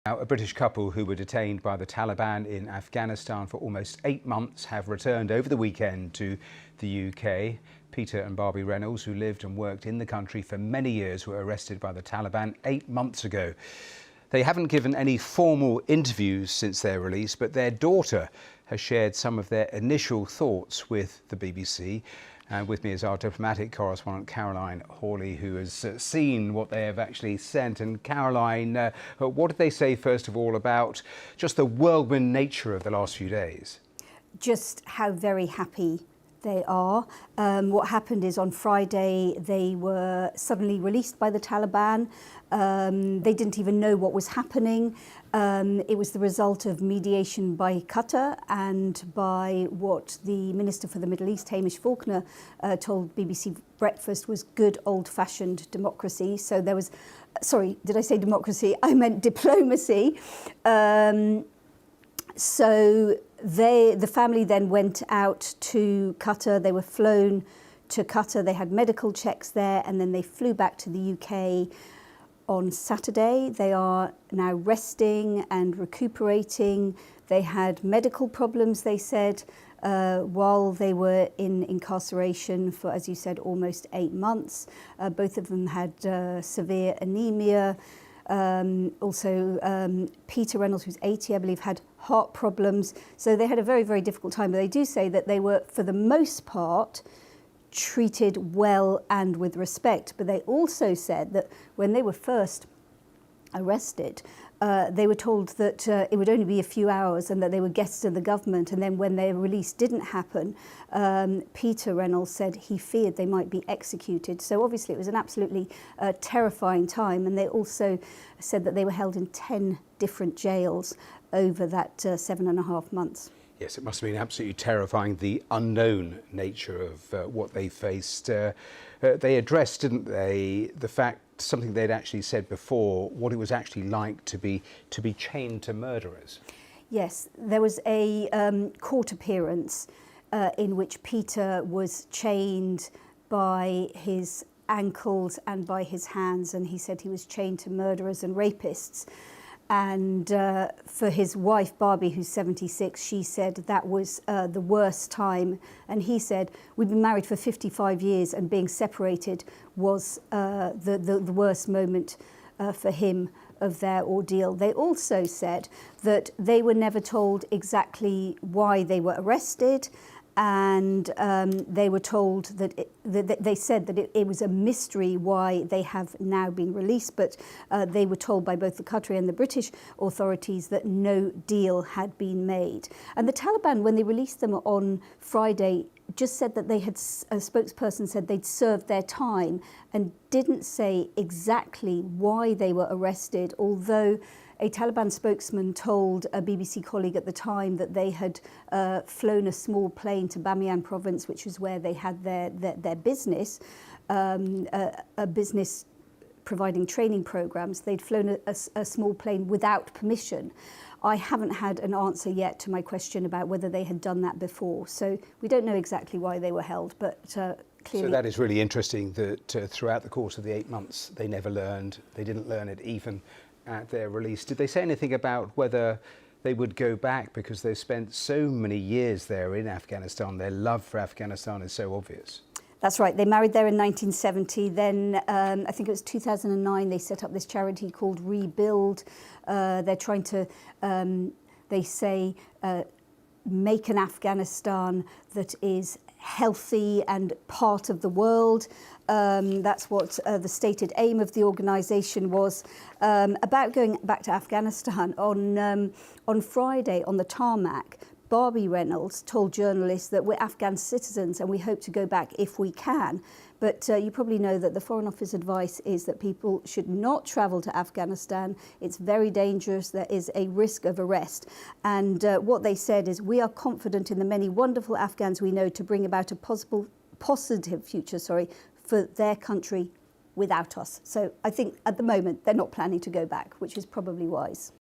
Now, a British couple who were detained by the Taliban in Afghanistan for almost 8 months have returned over the weekend to the UK. Peter and Barbie Reynolds, who lived and worked in the country for many years, were arrested by the Taliban 8 months ago. They haven't given any formal interviews since their release, but their daughter has shared some of their initial thoughts with the BBC. And with me is our diplomatic correspondent, Caroline Hawley, who has seen what they have actually sent. And Caroline, what did they say, first of all, about just the whirlwind nature of the last few days? Just how very happy they are. What happened is on Friday they were suddenly released by the Taliban. They didn't even know what was happening. It was the result of mediation by Qatar and by what the Minister for the Middle East, Hamish Faulkner, told BBC Breakfast was good old-fashioned democracy. So there was, sorry, did I say democracy? I meant diplomacy. So the family then went out to Qatar. They were flown to Qatar. They had medical checks there, and then they flew back to the UK on Saturday. They are now resting and recuperating. They had medical problems, they said, while they were in incarceration for, as you said, almost 8 months. Both of them had severe anemia. Peter Reynolds, who's 80, I believe, had heart problems. So they had a very, very difficult time. But they do say that they were, for the most part, treated well and with respect. But they also said that when they were first arrested, they were told that it would only be a few hours and that they were guests of the government. And then when their release didn't happen, Peter Reynolds said he feared they might be executed. So obviously it was an absolutely terrifying time. And they also said that they were held in 10 different jails over that 7.5 months. Yes, it must have been absolutely terrifying, the unknown nature of what they faced. They addressed, didn't they, the fact, something they'd actually said before, what it was actually like to be chained to murderers. Yes, there was a court appearance in which Peter was chained by his ankles and by his hands, and he said he was chained to murderers and rapists. And for his wife, Barbie, who's 76, she said that was the worst time. And he said, we'd been married for 55 years and being separated was the worst moment for him of their ordeal. They also said that they were never told exactly why they were arrested. And they were told that they said that it was a mystery why they have now been released, but they were told by both the Qatari and the British authorities that no deal had been made. And the Taliban, when they released them on Friday, just said that they had, a spokesperson said they'd served their time and didn't say exactly why they were arrested, although a Taliban spokesman told a BBC colleague at the time that they had flown a small plane to Bamiyan province, which was where they had their business, a business providing training programs. They'd flown a small plane without permission. I haven't had an answer yet to my question about whether they had done that before. So we don't know exactly why they were held, but clearly. So that is really interesting that throughout the course of the 8 months, they never learned, they didn't learn it even at their release. Did they say anything about whether they would go back, because they've spent so many years there in Afghanistan? Their love for Afghanistan is so obvious. That's right. They married there in 1970. Then I think it was 2009, they set up this charity called Rebuild. They're trying to, they say, make an Afghanistan that is healthy and part of the world. That's what the stated aim of the organisation was. About going back to Afghanistan, on Friday on the tarmac, Barbie Reynolds told journalists that we're Afghan citizens and we hope to go back if we can. But you probably know that the Foreign Office advice is that people should not travel to Afghanistan. It's very dangerous. There is a risk of arrest. And what they said is, we are confident in the many wonderful Afghans we know to bring about a positive future, for their country without us. So I think at the moment they're not planning to go back, which is probably wise.